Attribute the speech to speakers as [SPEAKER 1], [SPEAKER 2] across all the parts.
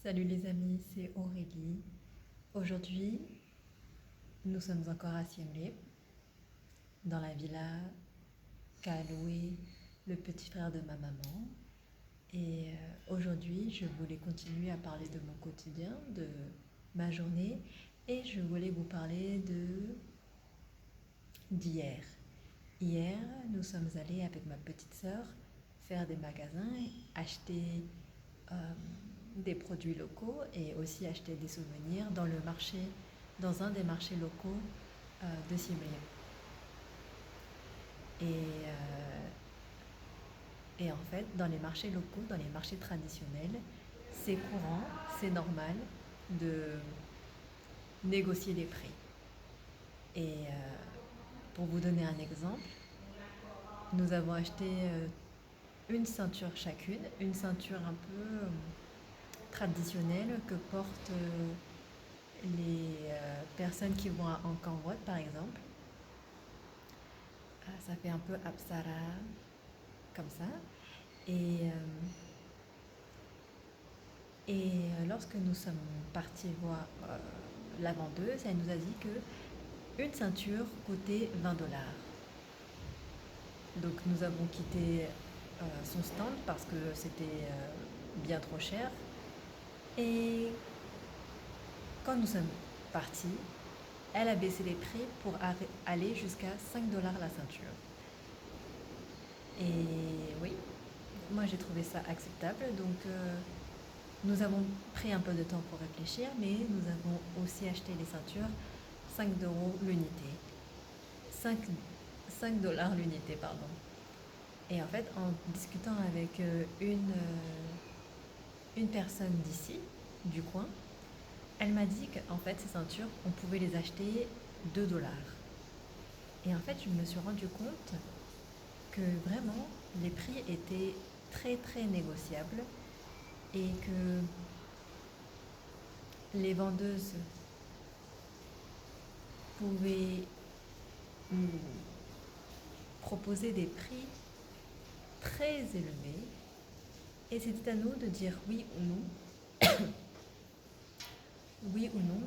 [SPEAKER 1] Salut les amis, c'est Aurélie. Aujourd'hui, nous sommes encore à Siem Reap, dans la villa qu'a loué le petit frère de ma maman. Et aujourd'hui, je voulais continuer à parler de mon quotidien, de ma journée, et je voulais vous parler d'hier. Hier, nous sommes allés avec ma petite sœur faire des magasins, acheter euh, des produits locaux et aussi acheter des souvenirs dans un des marchés locaux de Siem Reap. Et en fait, dans les marchés locaux, dans les marchés traditionnels, c'est courant, c'est normal de négocier les prix. Et pour vous donner un exemple, nous avons acheté une ceinture chacune, une ceinture un peu traditionnelle que portent les personnes qui vont en Cambodge par exemple. Ça fait un peu Apsara, comme ça. Et, lorsque nous sommes partis voir la vendeuse, elle nous a dit que une ceinture coûtait 20 $. Donc nous avons quitté son stand parce que c'était bien trop cher. Et quand nous sommes partis, elle a baissé les prix pour aller jusqu'à 5 $ la ceinture. Et oui, moi j'ai trouvé ça acceptable. Donc nous avons pris un peu de temps pour réfléchir, mais nous avons aussi acheté les ceintures 5 € l'unité. 5 $ l'unité, pardon. Et en fait, en discutant avec une personne d'ici, du coin, elle m'a dit qu'en fait, ces ceintures, on pouvait les acheter 2 $. Et en fait, je me suis rendu compte que vraiment, les prix étaient très très négociables et que les vendeuses pouvaient nous proposer des prix très élevés et c'était à nous de dire oui ou non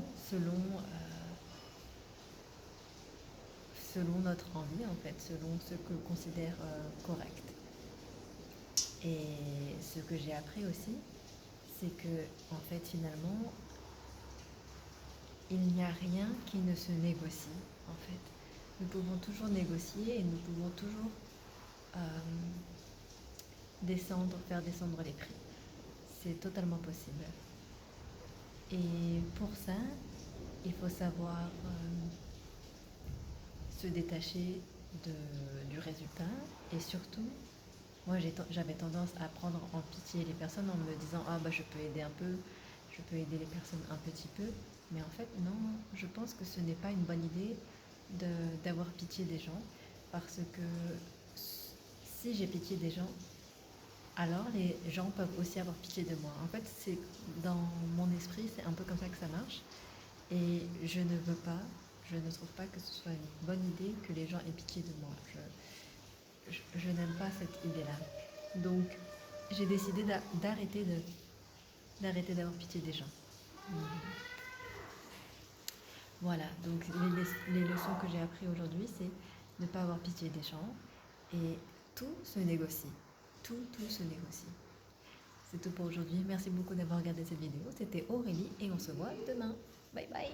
[SPEAKER 1] selon notre envie en fait, selon ce que l'on considère correct. Et ce que j'ai appris aussi, c'est que en fait finalement, il n'y a rien qui ne se négocie en fait. Nous pouvons toujours négocier et nous pouvons toujours faire descendre les prix. C'est totalement possible. Et pour ça, il faut savoir se détacher du résultat et surtout, moi j'avais tendance à prendre en pitié les personnes en me disant ah bah je peux aider un peu, je peux aider les personnes un petit peu, mais en fait non, je pense que ce n'est pas une bonne idée d'avoir pitié des gens parce que si j'ai pitié des gens, alors les gens peuvent aussi avoir pitié de moi. En fait, c'est dans mon esprit, c'est un peu comme ça que ça marche. Et je ne trouve pas que ce soit une bonne idée que les gens aient pitié de moi. Je n'aime pas cette idée-là. Donc, j'ai décidé d'arrêter d'avoir pitié des gens. Voilà, donc les leçons que j'ai apprises aujourd'hui, c'est ne pas avoir pitié des gens et tout se négocie. Tout se négocie. C'est tout pour aujourd'hui. Merci beaucoup d'avoir regardé cette vidéo. C'était Aurélie et on se voit demain. Bye bye.